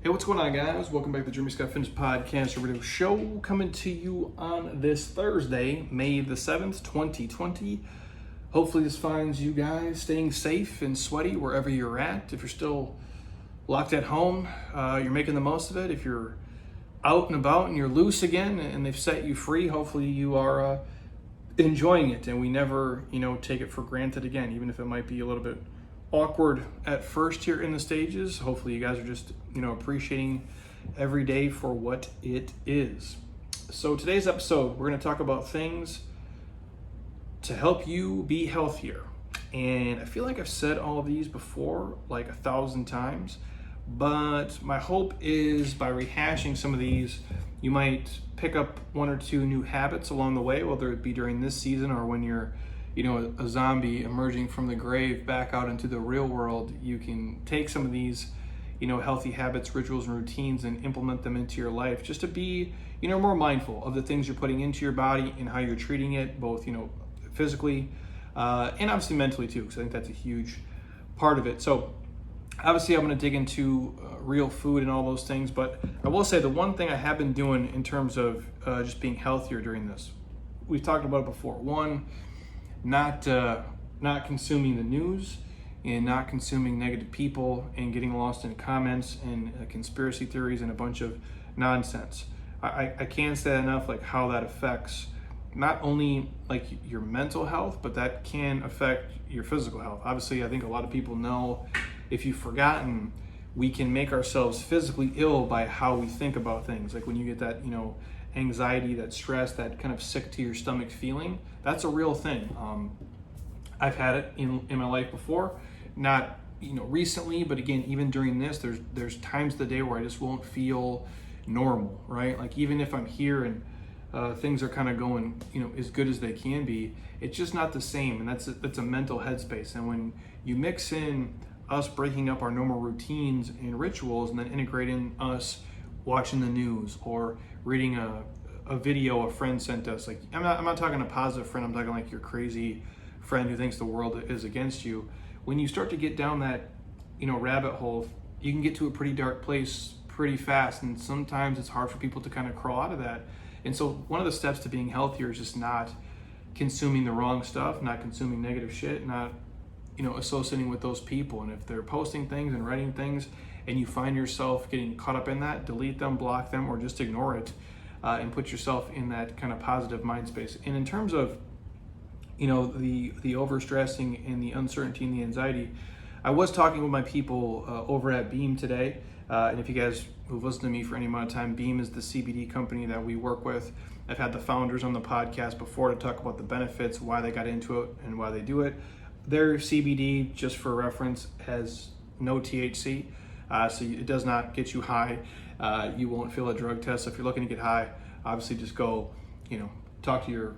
Hey, what's going on, guys? Welcome back to the Jeremy Scott Fitness Podcast Radio Show, coming to you on this Thursday, May the 7th, 2020. Hopefully this finds you guys staying safe and sweaty wherever you're at. If you're still locked at home, you're making the most of it. If you're out and about and you're loose again and they've set you free, hopefully you are enjoying it. And we never, take it for granted again, even if it might be a little bit awkward at first here in the stages. Hopefully you guys are just, appreciating every day for what it is. So today's episode, we're going to talk about things to help you be healthier. And I feel like I've said all of these before, like 1,000 times, but my hope is by rehashing some of these, you might pick up one or two new habits along the way, whether it be during this season or when you're a zombie emerging from the grave back out into the real world. You can take some of these, healthy habits, rituals, and routines and implement them into your life just to be, more mindful of the things you're putting into your body and how you're treating it, both, physically and obviously mentally too, because I think that's a huge part of it. So obviously I'm going to dig into real food and all those things, but I will say the one thing I have been doing in terms of just being healthier during this, we've talked about it before. One, not consuming the news and not consuming negative people and getting lost in comments and conspiracy theories and a bunch of nonsense. I can't say enough like how that affects not only like your mental health, but that can affect your physical health. Obviously, I think a lot of people know, if you've forgotten, we can make ourselves physically ill by how we think about things. Like when you get that, anxiety, that stress, that kind of sick to your stomach feeling, that's a real thing. I've had it in my life before, not recently, but again, even during this, there's times of the day where I just won't feel normal, right? Like even if I'm here and things are kind of going, as good as they can be, it's just not the same, and that's a mental headspace. And when you mix in us breaking up our normal routines and rituals, and then integrating us watching the news or reading a video a friend sent us, like I'm not talking a positive friend, I'm talking like your crazy friend who thinks the world is against you. When you start to get down that rabbit hole, you can get to a pretty dark place pretty fast, and sometimes it's hard for people to kind of crawl out of that. And so one of the steps to being healthier is just not consuming the wrong stuff, not consuming negative shit, not associating with those people. And if they're posting things and writing things and you find yourself getting caught up in that, delete them, block them, or just ignore it, and put yourself in that kind of positive mind space. And in terms of the overstressing and the uncertainty and the anxiety, I was talking with my people over at Beam today, and if you guys who've listened to me for any amount of time, Beam is the CBD company that we work with. I've had the founders on the podcast before to talk about the benefits, why they got into it and why they do it. Their CBD, just for reference, has no THC, so it does not get you high. You won't feel a drug test. So if you're looking to get high, obviously just go, talk to your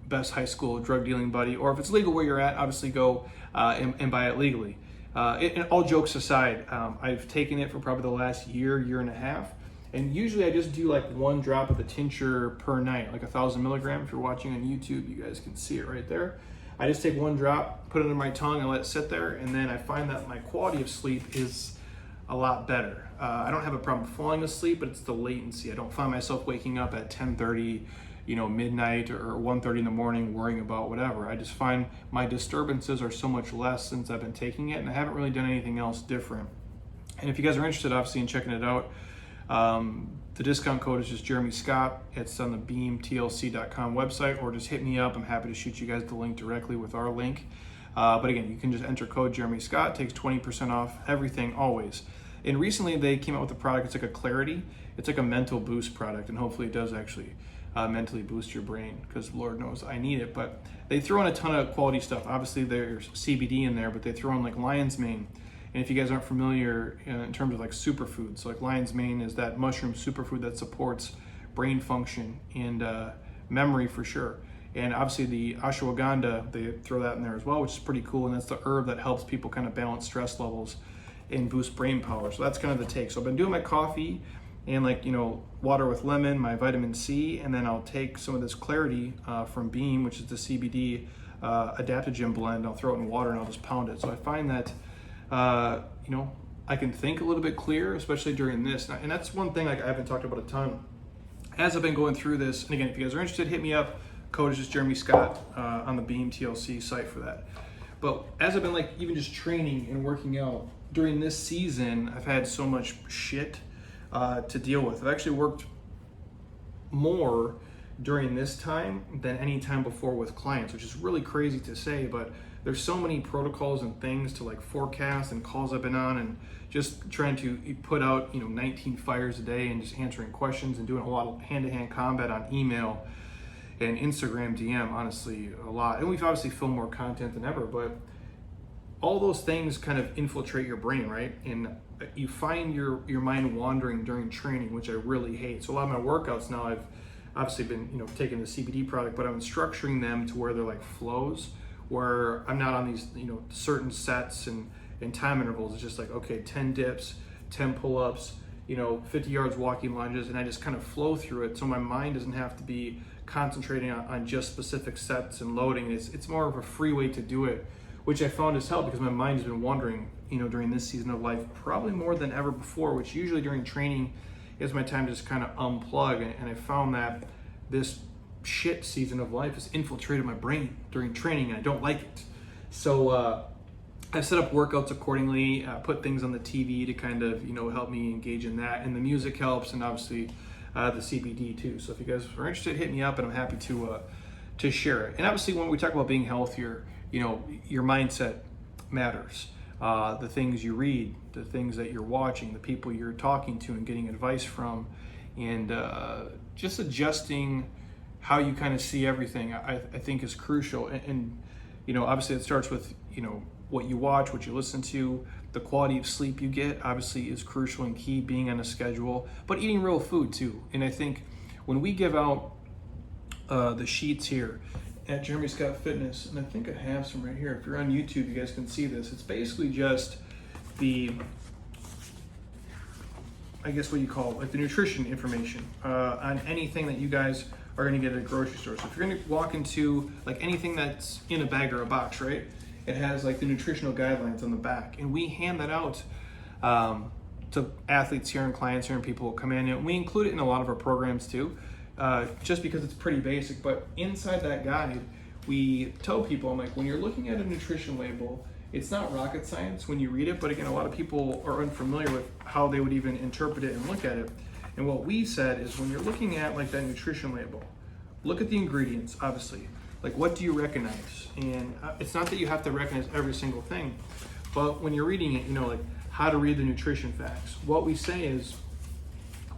best high school drug dealing buddy, or if it's legal where you're at, obviously go and buy it legally. And all jokes aside, I've taken it for probably the last year and a half, and usually I just do like one drop of the tincture per night, like 1,000 milligrams. If you're watching on YouTube, you guys can see it right there. I just take one drop, put it under my tongue, and let it sit there, and then I find that my quality of sleep is a lot better. I don't have a problem falling asleep, but it's the latency. I don't find myself waking up at 10:30, midnight or 1:30 in the morning worrying about whatever. I just find my disturbances are so much less since I've been taking it, and I haven't really done anything else different. And if you guys are interested, obviously, in checking it out, the discount code is just Jeremy Scott. It's on the beamtlc.com website, or just hit me up. I'm happy to shoot you guys the link directly with our link. But again, you can just enter code Jeremy Scott. It takes 20% off everything, always. And recently they came out with a product. It's like a Clarity. It's like a mental boost product, and hopefully it does actually mentally boost your brain, because Lord knows I need it. But they throw in a ton of quality stuff. Obviously there's CBD in there, but they throw in like lion's mane. And if you guys aren't familiar in terms of like superfoods, so like lion's mane is that mushroom superfood that supports brain function and memory for sure. And obviously the ashwagandha, they throw that in there as well, which is pretty cool. And that's the herb that helps people kind of balance stress levels and boost brain power. So that's kind of the take. So I've been doing my coffee and water with lemon, my vitamin C, and then I'll take some of this Clarity from Beam, which is the CBD adaptogen blend. I'll throw it in water and I'll just pound it. So I find that I I can think a little bit clearer, especially during this. And that's one thing like I haven't talked about a ton. As I've been going through this, and again, if you guys are interested, hit me up. Code is just Jeremy Scott on the Beam TLC site for that. But as I've been like even just training and working out during this season, I've had so much shit to deal with. I've actually worked more during this time than any time before with clients, which is really crazy to say, but there's so many protocols and things to like forecast and calls I've been on, and just trying to put out 19 fires a day and just answering questions and doing a lot of hand-to-hand combat on email and Instagram DM, honestly, a lot. And we've obviously filmed more content than ever, but all those things kind of infiltrate your brain, right? And you find your mind wandering during training, which I really hate. So a lot of my workouts now, I've obviously been taking the CBD product, but I'm structuring them to where they're like flows, where I'm not on these certain sets and time intervals. It's just like, okay, 10 dips, 10 pull-ups, 50 yards walking lunges, and I just kind of flow through it, so my mind doesn't have to be concentrating on just specific sets and loading. It's more of a free way to do it, which I found has helped because my mind has been wandering during this season of life probably more than ever before, which usually during training is my time to just kind of unplug. And I found that this shit season of life has infiltrated my brain during training, and I don't like it. So I've set up workouts accordingly, put things on the TV to kind of help me engage in that, and the music helps, and obviously the CBD too. So if you guys are interested, hit me up, and I'm happy to share it. And obviously when we talk about being healthier, your mindset matters. The things you read, the things that you're watching, the people you're talking to and getting advice from, and just adjusting how you kind of see everything, I think is crucial. And obviously it starts with what you watch, what you listen to, the quality of sleep you get obviously is crucial and key, being on a schedule, but eating real food too. And I think when we give out the sheets here at Jeremy Scott Fitness, and I think I have some right here. If you're on YouTube, you guys can see this. It's basically just the, I guess what you call like the nutrition information on anything that you guys are going to get at a grocery store. So if you're going to walk into like anything that's in a bag or a box, right? It has like the nutritional guidelines on the back, and we hand that out to athletes here and clients here and people who come in, and we include it in a lot of our programs too, just because it's pretty basic. But inside that guide, we tell people, I'm like, when you're looking at a nutrition label, it's not rocket science when you read it, but again, a lot of people are unfamiliar with how they would even interpret it and look at it. And what we said is when you're looking at like that nutrition label, look at the ingredients, obviously. Like, what do you recognize? And it's not that you have to recognize every single thing, but when you're reading it, like how to read the nutrition facts. What we say is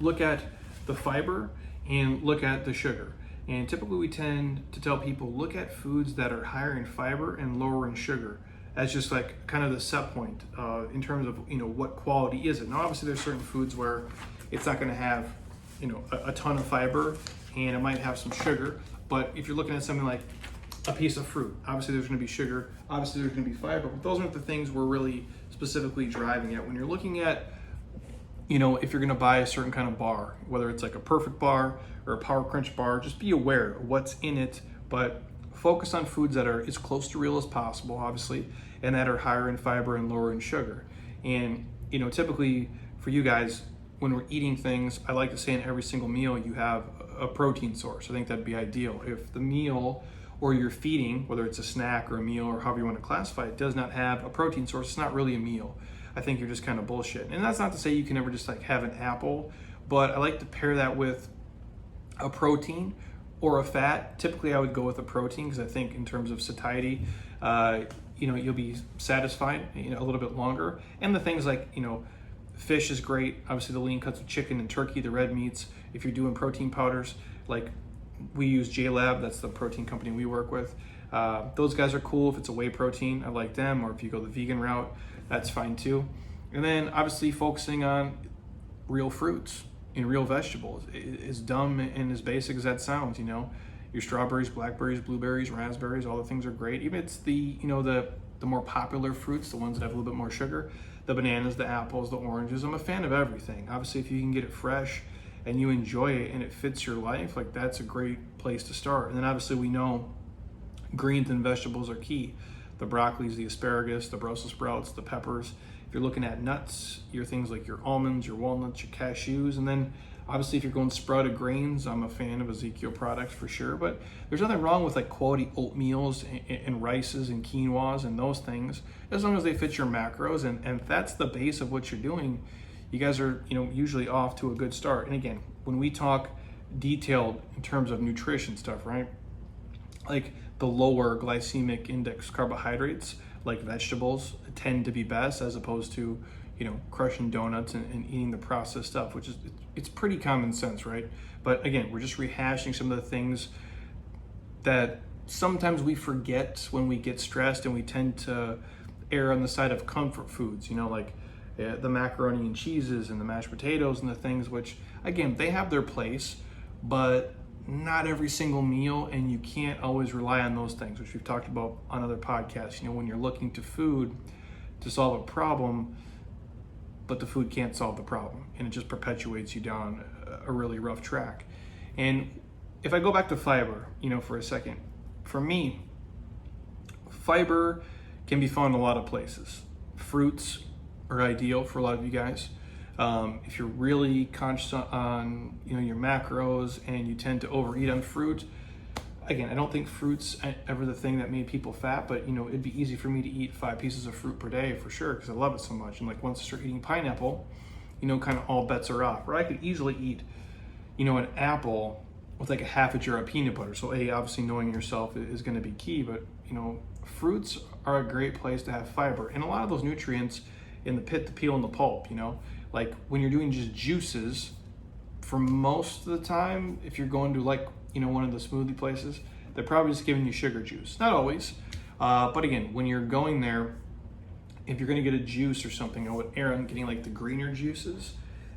look at the fiber and look at the sugar. And typically we tend to tell people, look at foods that are higher in fiber and lower in sugar. That's just like kind of the set point in terms of, what quality is it. Now, obviously there's certain foods where it's not gonna have, a ton of fiber, and it might have some sugar. But if you're looking at something like a piece of fruit, obviously there's going to be sugar, obviously there's going to be fiber, but those aren't the things we're really specifically driving at. When you're looking at, if you're going to buy a certain kind of bar, whether it's like a Perfect bar or a Power Crunch bar, just be aware of what's in it, but focus on foods that are as close to real as possible, obviously, and that are higher in fiber and lower in sugar. And, typically for you guys, when we're eating things, I like to say in every single meal you have a protein source. I think that'd be ideal. If the meal or you're feeding, whether it's a snack or a meal or however you want to classify it, does not have a protein source, it's not really a meal. I think you're just kind of bullshit. And that's not to say you can never just like have an apple, but I like to pair that with a protein or a fat. Typically I would go with a protein because I think in terms of satiety, you'll be satisfied a little bit longer. And the things like, fish is great. Obviously the lean cuts of chicken and turkey, the red meats. If you're doing protein powders, like we use JLab, that's the protein company we work with. Those guys are cool. If it's a whey protein, I like them. Or if you go the vegan route, that's fine too. And then obviously focusing on real fruits and real vegetables. As dumb and as basic as that sounds, your strawberries, blackberries, blueberries, raspberries, all the things are great. Even it's the more popular fruits, the ones that have a little bit more sugar, the bananas, the apples, the oranges. I'm a fan of everything. Obviously, if you can get it fresh and you enjoy it and it fits your life, like that's a great place to start. And then obviously we know greens and vegetables are key. The broccolis, the asparagus, the Brussels sprouts, the peppers. If you're looking at nuts, your things like your almonds, your walnuts, your cashews, and then obviously if you're going sprouted grains, I'm a fan of Ezekiel products for sure, but there's nothing wrong with like quality oatmeals and rices and quinoas and those things, as long as they fit your macros, and if that's the base of what you're doing, you guys are, you know, usually off to a good start. And again, when we talk detailed in terms of nutrition stuff, right? Like the lower glycemic index carbohydrates, like vegetables, tend to be best, as opposed to, you know, crushing donuts and eating the processed stuff, which is, it's pretty common sense, right? But again, we're just rehashing some of the things that sometimes we forget when we get stressed, and we tend to err on the side of comfort foods, you know, like the macaroni and cheeses and the mashed potatoes and the things which, again, they have their place, but not every single meal, and you can't always rely on those things, which we've talked about on other podcasts. You know, when you're looking to food to solve a problem, but the food can't solve the problem, and it just perpetuates you down a really rough track. And if I go back to fiber, you know, for a second, for me, fiber can be found in a lot of places. Fruits are ideal for a lot of you guys. If you're really conscious on, you know, your macros and you tend to overeat on fruit, again, I don't think fruit's ever the thing that made people fat, but, you know, it'd be easy for me to eat 5 pieces of fruit per day for sure, because I love it so much. And like once I start eating pineapple, you know, kind of all bets are off. Or I could easily eat, you know, an apple with like a half a jar of peanut butter. So obviously knowing yourself is going to be key, but, you know, fruits are a great place to have fiber, and a lot of those nutrients in the pit, the peel, and the pulp. You know, like when you're doing just juices, for most of the time, if you're going to like, you know, one of the smoothie places, they're probably just giving you sugar juice. Not always, but again, when you're going there, if you're going to get a juice or something, I would err on getting like the greener juices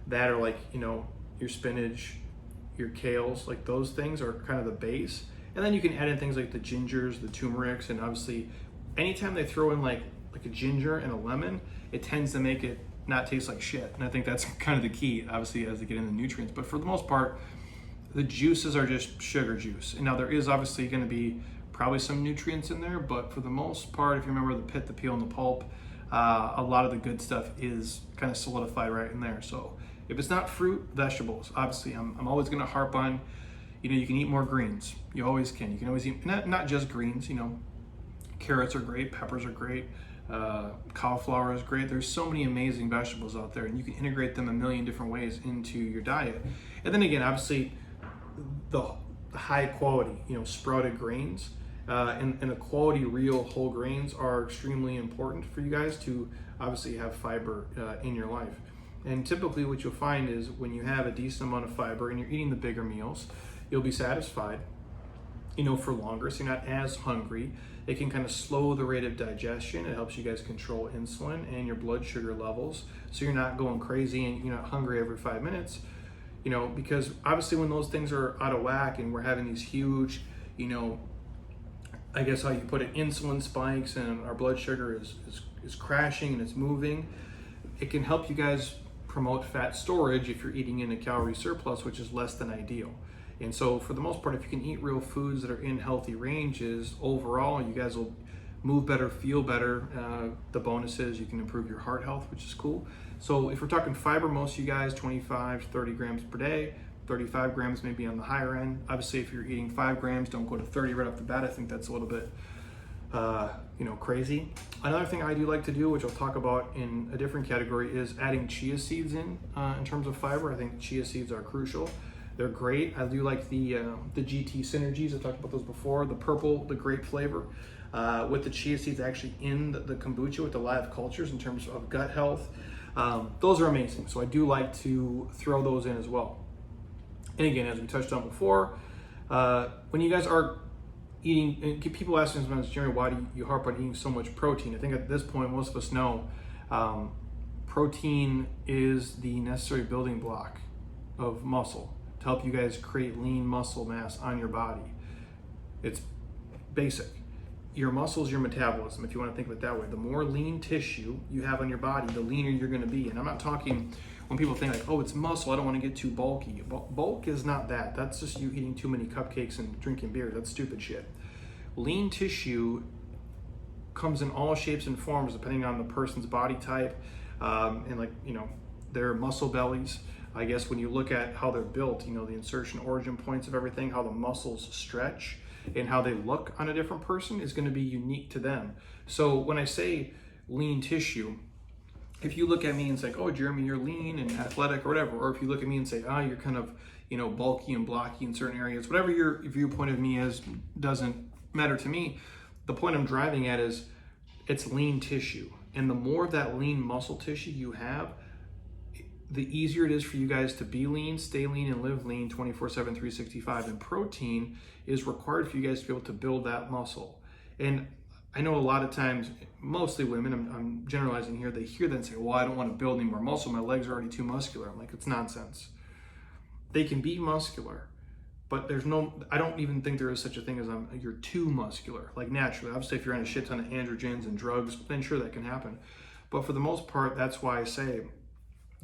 that are like, you know, your spinach, your kales, like those things are kind of the base. And then you can add in things like the gingers, the turmerics, and obviously anytime they throw in like a ginger and a lemon, it tends to make it not taste like shit. And I think that's kind of the key, obviously, as they get into nutrients. But for the most part, the juices are just sugar juice. And now there is obviously going to be probably some nutrients in there, but for the most part, if you remember the pit, the peel, and the pulp, a lot of the good stuff is kind of solidified right in there. So if it's not fruit, vegetables. Obviously, I'm always going to harp on, you know, you can eat more greens. You always can. You can always eat, not just greens, you know, carrots are great, peppers are great, cauliflower is great. There's so many amazing vegetables out there, and you can integrate them a million different ways into your diet. And then again, obviously, the high quality, you know, sprouted grains and the quality real whole grains are extremely important for you guys to obviously have fiber in your life. And typically what you'll find is when you have a decent amount of fiber and you're eating the bigger meals, you'll be satisfied, you know, for longer, so you're not as hungry. It can kind of slow the rate of digestion. It helps you guys control insulin and your blood sugar levels, so you're not going crazy and you're not hungry every 5 minutes, you know, because obviously when those things are out of whack and we're having these huge, you know, I guess how you put it, insulin spikes, and our blood sugar is crashing and it's moving, it can help you guys promote fat storage if you're eating in a calorie surplus, which is less than ideal. And so for the most part, if you can eat real foods that are in healthy ranges, overall, you guys will move better, feel better. The bonus is you can improve your heart health, which is cool. So if we're talking fiber, most of you guys, 25 to 30 grams per day, 35 grams maybe on the higher end. Obviously, if you're eating 5 grams, don't go to 30 right off the bat. I think that's a little bit, you know, crazy. Another thing I do like to do, which I'll talk about in a different category, is adding chia seeds in terms of fiber. I think chia seeds are crucial. They're great. I do like the GT synergies. I talked about those before. The purple, the grape flavor, with the chia seeds actually in the kombucha with the live cultures in terms of gut health. Those are amazing. So I do like to throw those in as well. And again, as we touched on before, when you guys are eating, and people ask me sometimes, Jeremy, why do you harp on eating so much protein? I think at this point, most of us know protein is the necessary building block of muscle to help you guys create lean muscle mass on your body. It's basic. Your muscles, your metabolism, if you want to think of it that way. The more lean tissue you have on your body, the leaner you're going to be. And I'm not talking when people think like, oh, it's muscle, I don't want to get too bulky. Bulk is not that. That's just you eating too many cupcakes and drinking beer. That's stupid shit. Lean tissue comes in all shapes and forms depending on the person's body type, and like, their muscle bellies. I guess when you look at how they're built, the insertion origin points of everything, how the muscles stretch and how they look on a different person is going to be unique to them. So when I say lean tissue, if you look at me and say, oh, Jeremy, you're lean and athletic or whatever, or if you look at me and say, you're kind of, bulky and blocky in certain areas, whatever your viewpoint of me is, doesn't matter to me. The point I'm driving at is it's lean tissue. And the more of that lean muscle tissue you have, the easier it is for you guys to be lean, stay lean, and live lean 24/7, 365. And protein is required for you guys to be able to build that muscle. And I know a lot of times, mostly women, I'm generalizing here, they hear that and say, well, I don't want to build any more muscle. My legs are already too muscular. I'm like, it's nonsense. They can be muscular, but I don't even think there is such a thing as you're too muscular, like naturally. Obviously, if you're on a shit ton of androgens and drugs, then sure, that can happen. But for the most part, that's why I say,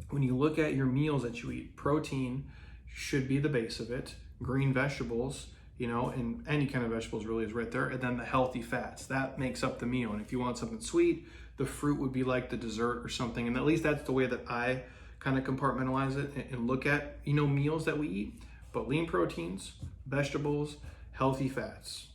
when you look at your meals that you eat, protein should be the base of it. Green vegetables, and any kind of vegetables really is right there. And then the healthy fats, that makes up the meal. And if you want something sweet, the fruit would be like the dessert or something. And at least that's the way that I kind of compartmentalize it and look at, meals that we eat. But lean proteins, vegetables, healthy fats.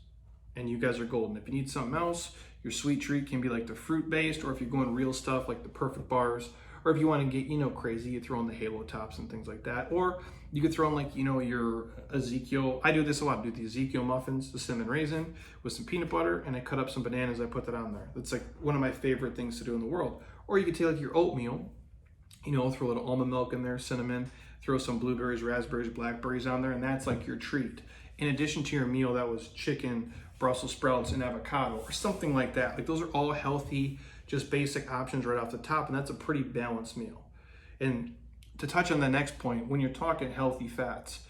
And you guys are golden. If you need something else, your sweet treat can be like the fruit-based, or if you're going real stuff like the perfect bars, or if you want to get, crazy, you throw in the halo tops and things like that. Or you could throw in like, your Ezekiel. I do this a lot. I do the Ezekiel muffins, the cinnamon raisin with some peanut butter, and I cut up some bananas. I put that on there. That's like one of my favorite things to do in the world. Or you could take like your oatmeal, throw a little almond milk in there, cinnamon, throw some blueberries, raspberries, blackberries on there, and that's like your treat. In addition to your meal, that was chicken, Brussels sprouts, and avocado, or something like that. Like those are all healthy, just basic options right off the top, and that's a pretty balanced meal. And to touch on the next point, when you're talking healthy fats,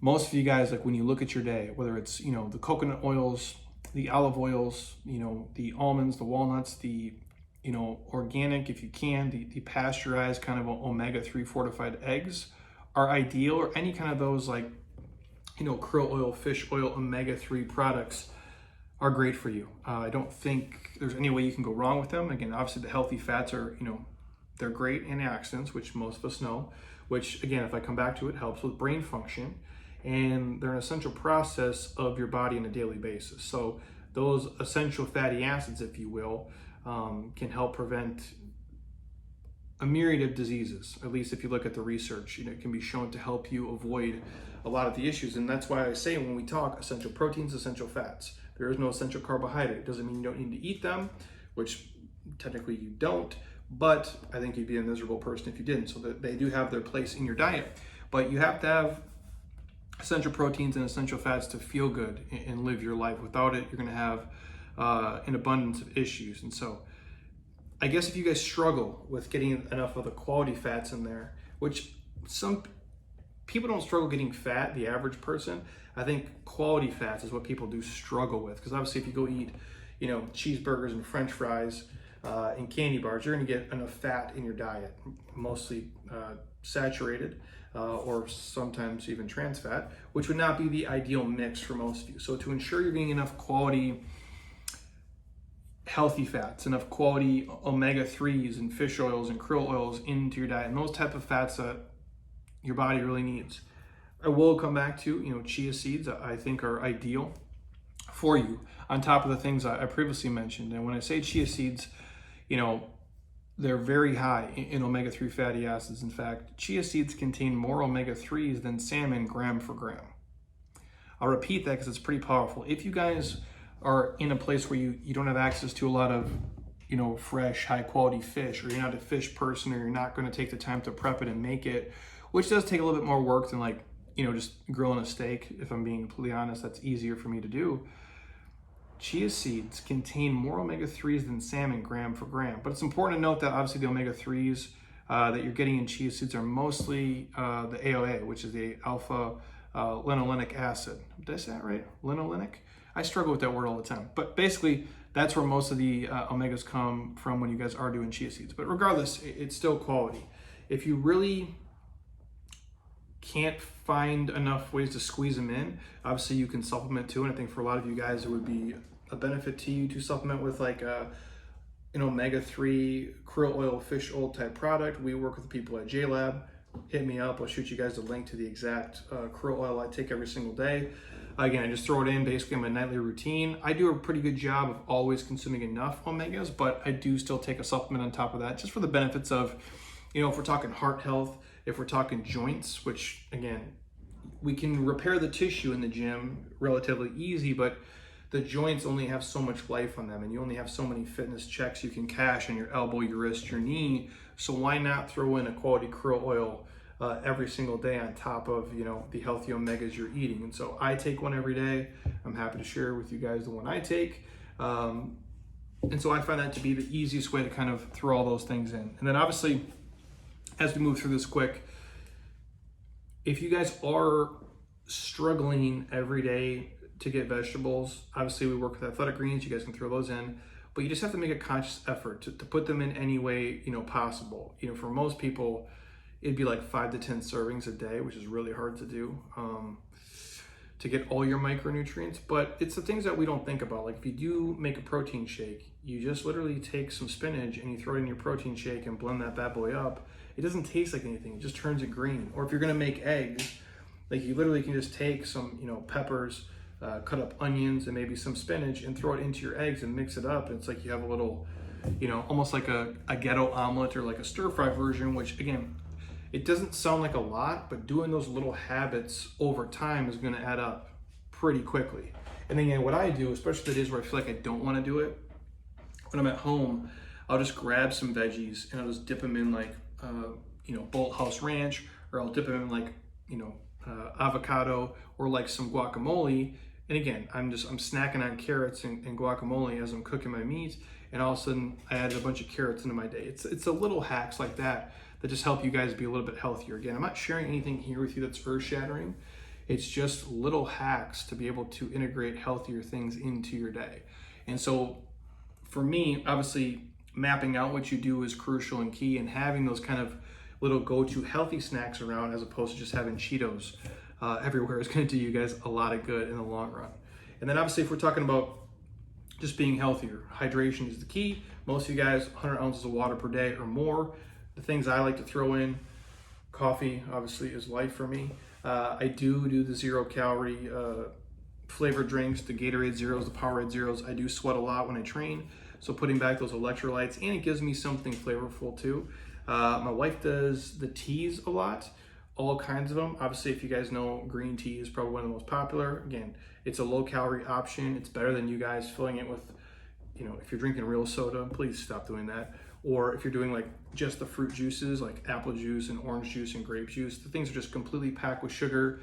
most of you guys, like when you look at your day, whether it's, the coconut oils, the olive oils, the almonds, the walnuts, the, organic, if you can, the pasteurized kind of omega-3 fortified eggs are ideal, or any kind of those like, krill oil, fish oil, omega-3 products are great for you. I don't think there's any way you can go wrong with them. Again, obviously the healthy fats are, they're great antioxidants, which most of us know, which again, if I come back to it, helps with brain function. And they're an essential process of your body on a daily basis. So those essential fatty acids, if you will, can help prevent a myriad of diseases. At least if you look at the research, it can be shown to help you avoid a lot of the issues. And that's why I say when we talk essential proteins, essential fats, there is no essential carbohydrate. It doesn't mean you don't need to eat them, which technically you don't, but I think you'd be a miserable person if you didn't. So that they do have their place in your diet, but you have to have essential proteins and essential fats to feel good and live your life. Without it, you're going to have an abundance of issues. And so I guess if you guys struggle with getting enough of the quality fats in there, which some people don't struggle getting fat, the average person, I think quality fats is what people do struggle with. Because obviously if you go eat, cheeseburgers and French fries and candy bars, you're going to get enough fat in your diet, mostly saturated or sometimes even trans fat, which would not be the ideal mix for most of you. So to ensure you're getting enough quality healthy fats, enough quality omega-3s and fish oils and krill oils into your diet, and those type of fats that your body really needs. I will come back to, chia seeds I think are ideal for you on top of the things I previously mentioned. And when I say chia seeds, they're very high in omega-3 fatty acids. In fact, chia seeds contain more omega-3s than salmon gram for gram. I'll repeat that because it's pretty powerful. If you guys are in a place where you don't have access to a lot of, fresh, high quality fish, or you're not a fish person, or you're not going to take the time to prep it and make it, which does take a little bit more work than like, just grilling a steak. If I'm being completely honest, that's easier for me to do. Chia seeds contain more omega-3s than salmon gram for gram. But it's important to note that obviously the omega-3s that you're getting in chia seeds are mostly the AOA, which is the alpha linolenic acid. Did I say that right? Linolenic? I struggle with that word all the time. But basically, that's where most of the omegas come from when you guys are doing chia seeds. But regardless, it's still quality. If you really can't find enough ways to squeeze them in, obviously you can supplement too. And I think for a lot of you guys, it would be a benefit to you to supplement with like an omega-3 krill oil, fish oil type product, we work with people at JLab. Hit me up. I'll shoot you guys a link to the exact krill oil I take every single day. Again, I just throw it in basically in my nightly routine. I do a pretty good job of always consuming enough omegas, but I do still take a supplement on top of that just for the benefits of, if we're talking heart health, if we're talking joints, which again, we can repair the tissue in the gym relatively easy, but the joints only have so much life on them, and you only have so many fitness checks you can cash on your elbow, your wrist, your knee. So why not throw in a quality krill oil every single day on top of the healthy omegas you're eating? And so I take one every day. I'm happy to share with you guys the one I take. And so I find that to be the easiest way to kind of throw all those things in. And then obviously, as we move through this quick, if you guys are struggling every day to get vegetables, obviously we work with athletic greens, you guys can throw those in, but you just have to make a conscious effort to put them in any way possible. For most people, it'd be like 5 to 10 servings a day, which is really hard to do to get all your micronutrients. But it's the things that we don't think about. Like if you do make a protein shake, you just literally take some spinach and you throw it in your protein shake and blend that bad boy up. It doesn't taste like anything, it just turns it green. Or if you're gonna make eggs, like you literally can just take some peppers, cut up onions and maybe some spinach and throw it into your eggs and mix it up. And it's like you have a little, almost like a ghetto omelet or like a stir fry version, which again, it doesn't sound like a lot, but doing those little habits over time is gonna add up pretty quickly. And then what I do, especially the days where I feel like I don't wanna do it, when I'm at home, I'll just grab some veggies and I'll just dip them in like, Bolt House Ranch, or I'll dip them in like, avocado or like some guacamole. And again, I'm snacking on carrots and guacamole as I'm cooking my meat, and all of a sudden I added a bunch of carrots into my day. It's a little hacks like that just help you guys be a little bit healthier. Again, I'm not sharing anything here with you that's earth-shattering. It's just little hacks to be able to integrate healthier things into your day. And so for me, obviously, mapping out what you do is crucial and key, and having those kind of little go-to healthy snacks around as opposed to just having Cheetos everywhere is going to do you guys a lot of good in the long run. And then obviously, if we're talking about just being healthier, hydration is the key. Most of you guys, 100 ounces of water per day or more. The things I like to throw in, coffee obviously is life for me. I do the 0 calorie flavored drinks, the Gatorade Zeros, the Powerade Zeros. I do sweat a lot when I train, so putting back those electrolytes, and it gives me something flavorful too. My wife does the teas a lot, all kinds of them. Obviously, if you guys know, green tea is probably one of the most popular. Again, it's a low calorie option. It's better than you guys filling it with, if you're drinking real soda, please stop doing that. Or if you're doing like just the fruit juices, like apple juice and orange juice and grape juice, the things are just completely packed with sugar.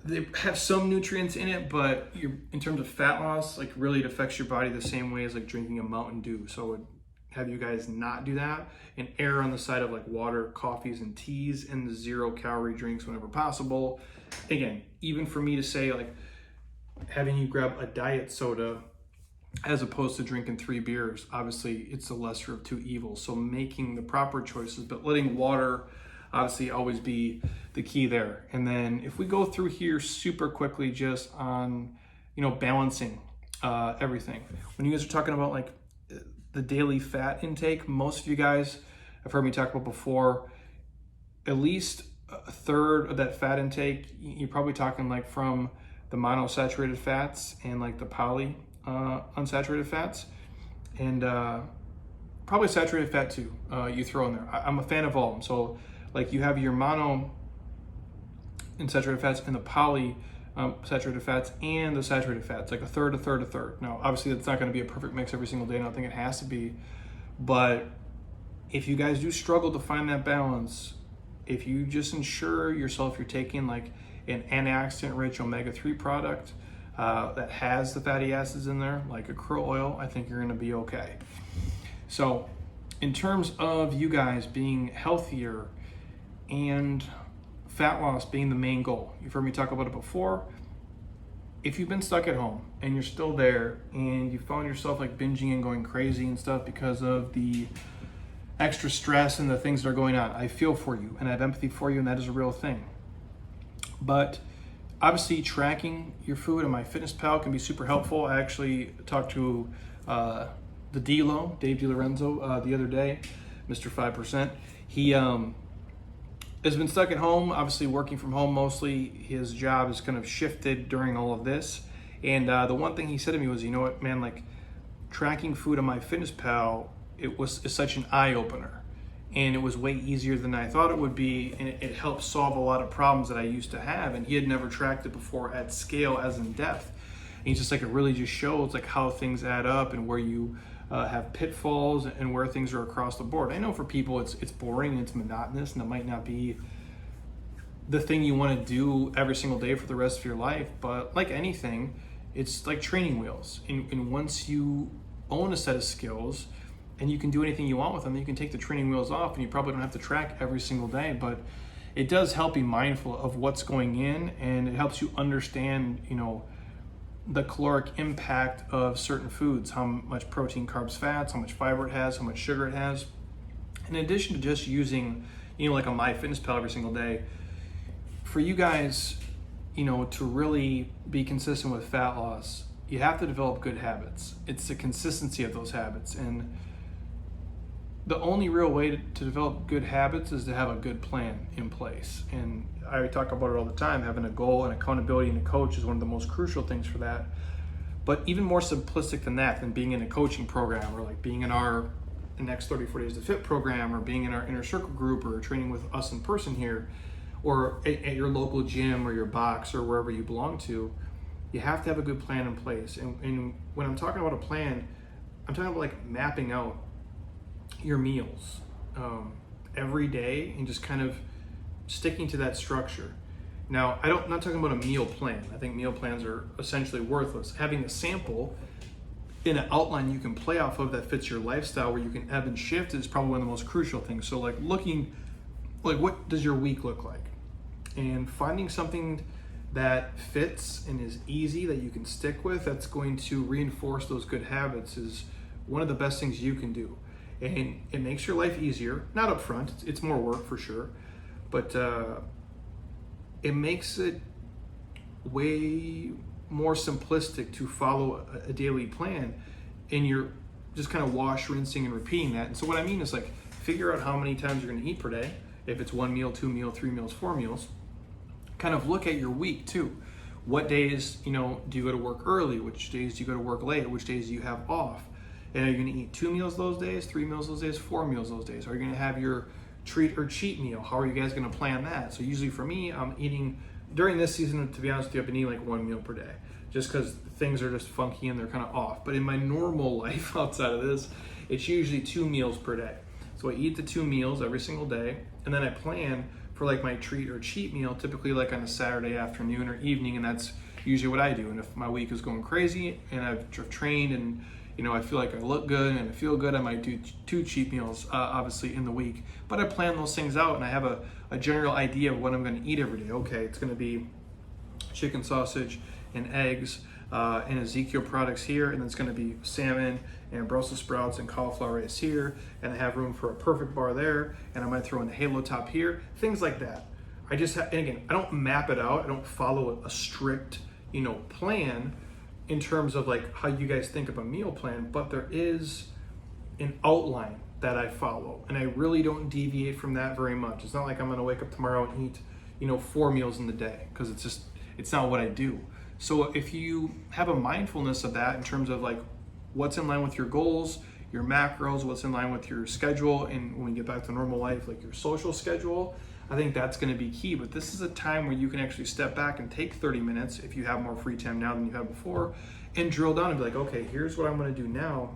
They have some nutrients in it, but in terms of fat loss, like really it affects your body the same way as like drinking a Mountain Dew. So I would have you guys not do that and err on the side of like water, coffees, and teas, and the 0 calorie drinks whenever possible. Again, even for me to say like having you grab a diet soda as opposed to drinking 3 beers, obviously it's the lesser of 2 evils. So making the proper choices, but letting water obviously always be the key there. And then if we go through here super quickly just on, balancing everything. When you guys are talking about like the daily fat intake, most of you guys have heard me talk about before, at least a third of that fat intake, you're probably talking like from the monounsaturated fats and like the poly unsaturated fats, and probably saturated fat too, you throw in there. I'm a fan of all of them. So like you have your mono unsaturated fats and the poly saturated fats and the saturated fats, like a third. Now, obviously that's not going to be a perfect mix every single day. I don't think it has to be, but if you guys do struggle to find that balance, if you just ensure yourself you're taking like an antioxidant rich omega-3 product that has the fatty acids in there, like a krill oil, I think you're going to be okay. So in terms of you guys being healthier and fat loss being the main goal, you've heard me talk about it before. If you've been stuck at home and you're still there and you found yourself like binging and going crazy and stuff because of the extra stress and the things that are going on, I feel for you and I have empathy for you, and that is a real thing. But obviously, tracking your food on MyFitnessPal can be super helpful. I actually talked to the D-Lo, Dave DiLorenzo, the other day, Mr. 5%. He has been stuck at home, obviously working from home mostly. His job has kind of shifted during all of this. And the one thing he said to me was, you know what, man, like tracking food on MyFitnessPal, it's such an eye-opener. And it was way easier than I thought it would be. And it helped solve a lot of problems that I used to have. And he had never tracked it before at scale as in depth. And he's just like, it really just shows like how things add up and where you have pitfalls and where things are across the board. I know for people it's boring and it's monotonous and it might not be the thing you want to do every single day for the rest of your life, but like anything, it's like training wheels. And once you own a set of skills and you can do anything you want with them, you can take the training wheels off and you probably don't have to track every single day, but it does help be mindful of what's going in, and it helps you understand, you know, the caloric impact of certain foods, how much protein, carbs, fats, how much fiber it has, how much sugar it has. In addition to just using, you know, like a MyFitnessPal every single day, for you guys, you know, to really be consistent with fat loss, you have to develop good habits. It's the consistency of those habits. And the only real way to develop good habits is to have a good plan in place. And I talk about it all the time. Having a goal and accountability and a coach is one of the most crucial things for that. But even more simplistic than that, than being in a coaching program or like being in our next 34 Days to Fit program or being in our inner circle group or training with us in person here or at your local gym or your box or wherever you belong to, you have to have a good plan in place. And when I'm talking about a plan, I'm talking about like mapping out your meals every day and just kind of sticking to that structure. Now, I'm not talking about a meal plan. I think meal plans are essentially worthless. Having a sample in an outline you can play off of that fits your lifestyle, where you can ebb and shift, is probably one of the most crucial things. So like looking, like what does your week look like? And finding something that fits and is easy that you can stick with, that's going to reinforce those good habits, is one of the best things you can do. And it makes your life easier, not up front, it's more work for sure, but it makes it way more simplistic to follow a daily plan, and you're just kind of rinsing and repeating that. And so what I mean is like, figure out how many times you're gonna eat per day, if it's 1 meal, 2 meal, 3 meals, 4 meals. Kind of look at your week too. What days, you know, do you go to work early? Which days do you go to work late? Which days do you have off? And are you gonna eat 2 meals those days, 3 meals those days, 4 meals those days? Are you gonna have your treat or cheat meal? How are you guys gonna plan that? So usually for me, I'm eating, during this season, to be honest with you, I've been eating like 1 meal per day, just because things are just funky and they're kind of off. But in my normal life outside of this, it's usually 2 meals per day. So I eat the 2 meals every single day, and then I plan for like my treat or cheat meal, typically like on a Saturday afternoon or evening, and that's usually what I do. And if my week is going crazy and I've trained and, you know, I feel like I look good and I feel good, I might do 2 cheat meals, obviously in the week. But I plan those things out, and I have a general idea of what I'm going to eat every day. Okay, it's going to be chicken sausage and eggs and Ezekiel products here, and it's going to be salmon and Brussels sprouts and cauliflower rice here, and I have room for a perfect bar there, and I might throw in a halo top here, things like that. I just and again, I don't map it out. I don't follow a strict, you know, plan in terms of like how you guys think of a meal plan, but there is an outline that I follow, and I really don't deviate from that very much. It's not like I'm going to wake up tomorrow and eat, you know, 4 meals in the day, because it's not what I do. So if you have a mindfulness of that in terms of like what's in line with your goals, your macros, what's in line with your schedule, and when we get back to normal life, like your social schedule, I think that's going to be key. But this is a time where you can actually step back and take 30 minutes if you have more free time now than you have before, and drill down and be like, okay, here's what I'm going to do now.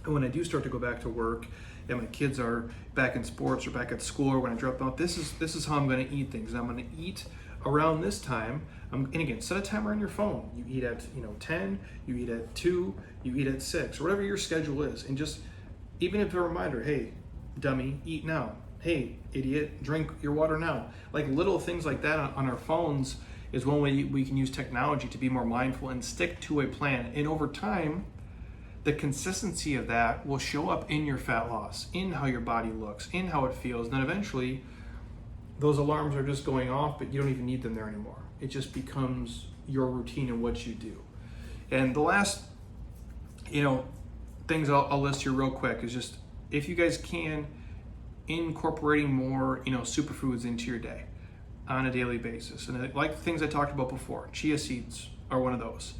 And when I do start to go back to work and my kids are back in sports or back at school, or when I drop them out, this is how I'm going to eat things. I'm going to eat around this time. And again, set a timer on your phone. You eat at 10, you eat at 2, you eat at 6, or whatever your schedule is. And just, even if a reminder, hey, dummy, eat now. Hey, idiot, drink your water now. Like little things like that on our phones is one way we can use technology to be more mindful and stick to a plan. And over time, the consistency of that will show up in your fat loss, in how your body looks, in how it feels. And then eventually, those alarms are just going off, but you don't even need them there anymore. It just becomes your routine and what you do. And the last, things I'll list here real quick is just, if you guys can, incorporating more, superfoods into your day on a daily basis. And like the things I talked about before, chia seeds are one of those.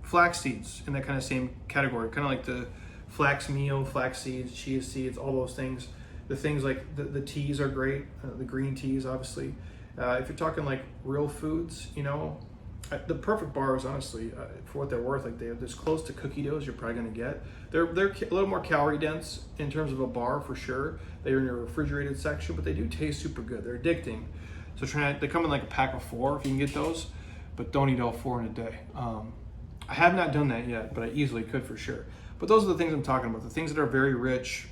Flax seeds in that kind of same category, kind of like the flax meal, flax seeds, chia seeds, all those things. The things like the teas are great, the green teas, obviously. If you're talking like real foods, the perfect bars, honestly, for what they're worth, like they're as close to cookie doughs you're probably gonna get. They're a little more calorie dense in terms of a bar for sure. They're in your refrigerated section, but they do taste super good. They're addicting. So they come in like a pack of 4 if you can get those, but don't eat all 4 in a day. I have not done that yet, but I easily could for sure. But those are the things I'm talking about, the things that are very rich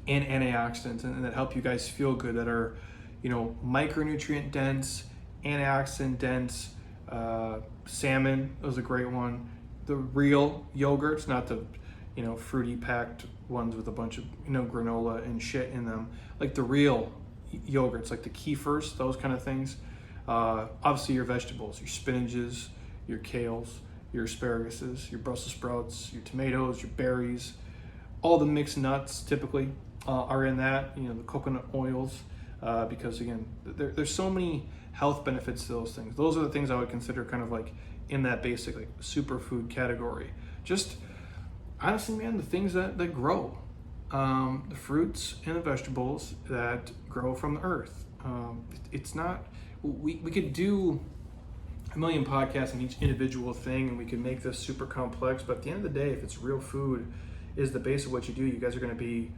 in antioxidants and that help you guys feel good, that are, micronutrient dense, antioxidant dense. Salmon was a great one. The real yogurts, not the, fruity packed ones with a bunch of, granola and shit in them. Like the real yogurts, like the kefirs, those kind of things. Obviously your vegetables, your spinaches, your kales, your asparaguses, your Brussels sprouts, your tomatoes, your berries, all the mixed nuts typically are in that, the coconut oils, because again, there's so many health benefits to those things. Those are the things I would consider kind of like in that basic like superfood category. Just honestly, man, the things that grow, the fruits and the vegetables that grow from the earth. It's not, we could do a million podcasts on each individual thing and we could make this super complex, but at the end of the day, if it's real food is the base of what you do, you guys are going to be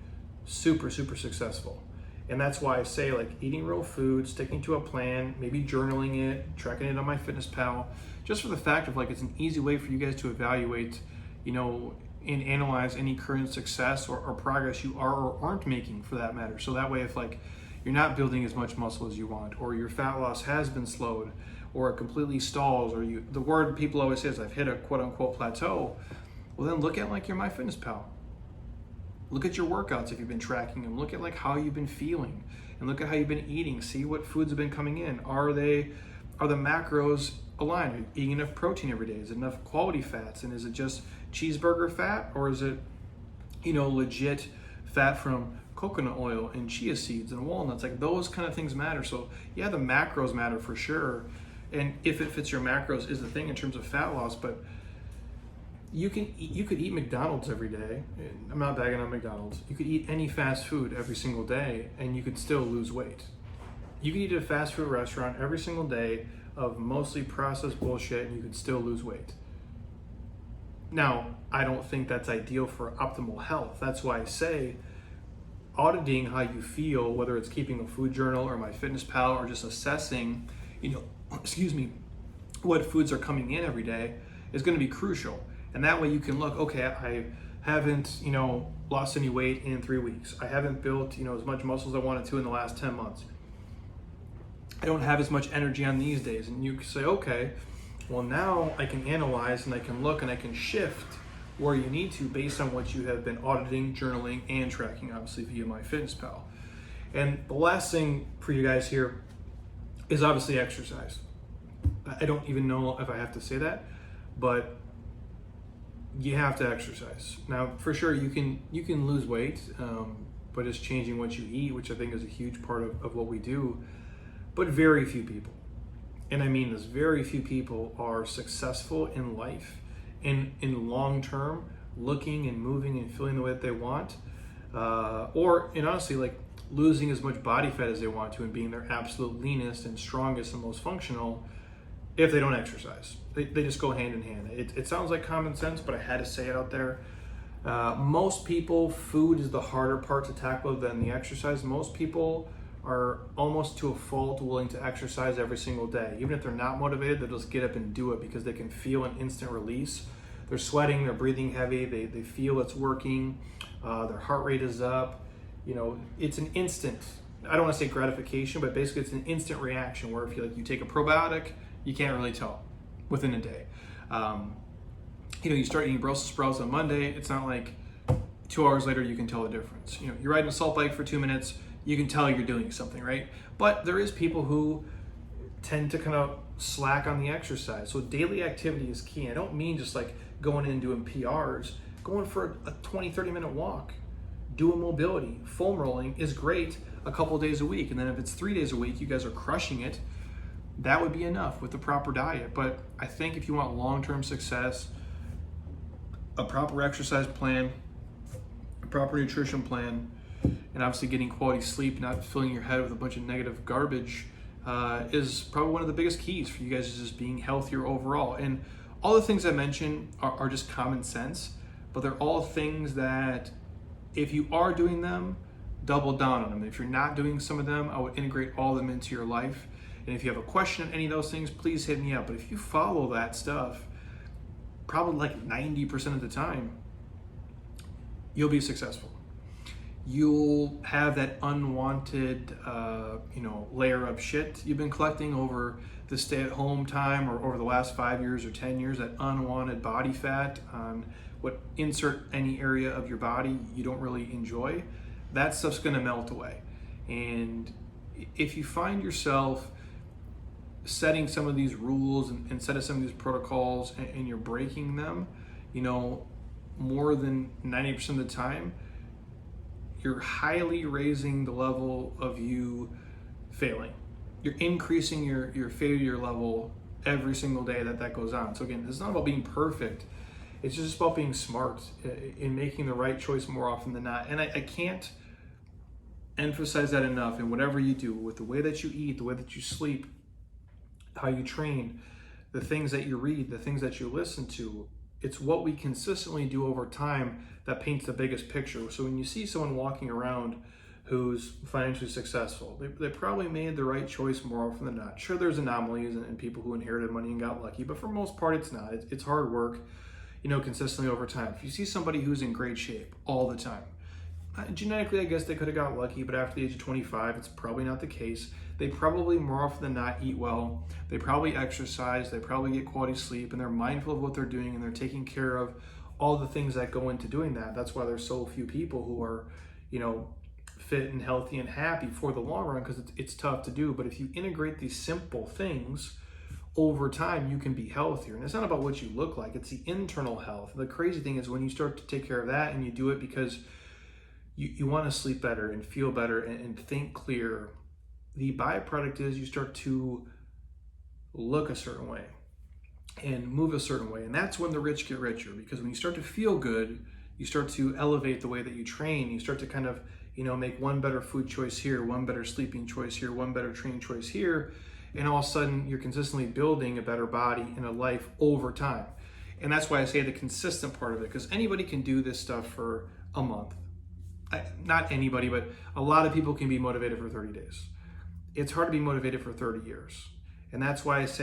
super, super successful. And that's why I say, like, eating real food, sticking to a plan, maybe journaling it, tracking it on MyFitnessPal, just for the fact of like, it's an easy way for you guys to evaluate, and analyze any current success or progress you are or aren't making for that matter. So that way, if like you're not building as much muscle as you want, or your fat loss has been slowed, or it completely stalls, or the word people always say is I've hit a quote unquote plateau, well then look at like your MyFitnessPal. Look at your workouts if you've been tracking them. Look at like how you've been feeling and look at how you've been eating. See what foods have been coming in. Are the macros aligned? Are you eating enough protein every day? Is it enough quality fats? And is it just cheeseburger fat, or is it, legit fat from coconut oil and chia seeds and walnuts? Like those kind of things matter. So yeah, the macros matter for sure. And if it fits your macros is the thing in terms of fat loss, but you could eat McDonald's every day. I'm not bagging on McDonald's. You could eat any fast food every single day and you could still lose weight. You could eat at a fast food restaurant every single day of mostly processed bullshit and you could still lose weight. Now, I don't think that's ideal for optimal health. That's why I say auditing how you feel, whether it's keeping a food journal or MyFitnessPal or just assessing, what foods are coming in every day is going to be crucial. And that way you can look, okay, I haven't, lost any weight in 3 weeks. I haven't built, as much muscle as I wanted to in the last 10 months. I don't have as much energy on these days. And you can say, okay, well now I can analyze and I can look and I can shift where you need to based on what you have been auditing, journaling, and tracking, obviously via MyFitnessPal. And the last thing for you guys here is obviously exercise. I don't even know if I have to say that, but you have to exercise. Now, for sure, you can lose weight, but it's changing what you eat, which I think is a huge part of what we do. But very few people, and I mean this, very few people are successful in life and in long term, looking and moving and feeling the way that they want, and honestly, like losing as much body fat as they want to and being their absolute leanest and strongest and most functional if they don't exercise. They just go hand in hand. It sounds like common sense, but I had to say it out there. Most people, food is the harder part to tackle than the exercise. Most people are almost to a fault willing to exercise every single day. Even if they're not motivated, they'll just get up and do it because they can feel an instant release. They're sweating, they're breathing heavy, they feel it's working, their heart rate is up. It's an instant, I don't want to say gratification, but basically it's an instant reaction where if you take a probiotic, you can't really tell within a day. You start eating Brussels sprouts on Monday, it's not like 2 hours later you can tell the difference. You're riding a salt bike for 2 minutes, you can tell you're doing something, right? But there is people who tend to kind of slack on the exercise. So daily activity is key. I don't mean just like going in and doing PRs. going for a 20-30 minute walk, doing mobility. Foam rolling is great a couple days a week, and then if it's 3 days a week, you guys are crushing it. That would be enough with the proper diet. But I think if you want long-term success, a proper exercise plan, a proper nutrition plan, and obviously getting quality sleep, not filling your head with a bunch of negative garbage, is probably one of the biggest keys for you guys, is just being healthier overall. And all the things I mentioned are just common sense, but they're all things that if you are doing them, double down on them. If you're not doing some of them, I would integrate all of them into your life. And if you have a question on any of those things, please hit me up. But if you follow that stuff, probably like 90% of the time, you'll be successful. You'll have that unwanted, layer of shit you've been collecting over the stay-at-home time or over the last 5 years or 10 years, that unwanted body fat on insert any area of your body you don't really enjoy. That stuff's gonna melt away. And if you find yourself setting some of these rules and setting some of these protocols and you're breaking them, more than 90% of the time, you're highly raising the level of you failing. You're increasing your failure level every single day that goes on. So again, it's not about being perfect. It's just about being smart in making the right choice more often than not. And I can't emphasize that enough. In whatever you do, with the way that you eat, the way that you sleep, how you train, the things that you read, the things that you listen to, it's what we consistently do over time that paints the biggest picture. So when you see someone walking around who's financially successful, they probably made the right choice more often than not. Sure, there's anomalies and people who inherited money and got lucky, but for the most part, it's not. It's hard work, consistently over time. If you see somebody who's in great shape all the time, genetically, I guess they could have got lucky, but after the age of 25, it's probably not the case. They probably more often than not eat well. They probably exercise. They probably get quality sleep, and they're mindful of what they're doing, and they're taking care of all the things that go into doing that. That's why there's so few people who are, fit and healthy and happy for the long run, because it's tough to do. But if you integrate these simple things over time, you can be healthier. And it's not about what you look like, it's the internal health. The crazy thing is when you start to take care of that and you do it because you want to sleep better and feel better and think clear, the byproduct is you start to look a certain way and move a certain way. And that's when the rich get richer, because when you start to feel good, you start to elevate the way that you train. You start to kind of, make one better food choice here, one better sleeping choice here, one better training choice here. And all of a sudden you're consistently building a better body and a life over time. And that's why I say the consistent part of it, because anybody can do this stuff for a month. Not anybody, but a lot of people can be motivated for 30 days. It's hard to be motivated for 30 years. And that's why I say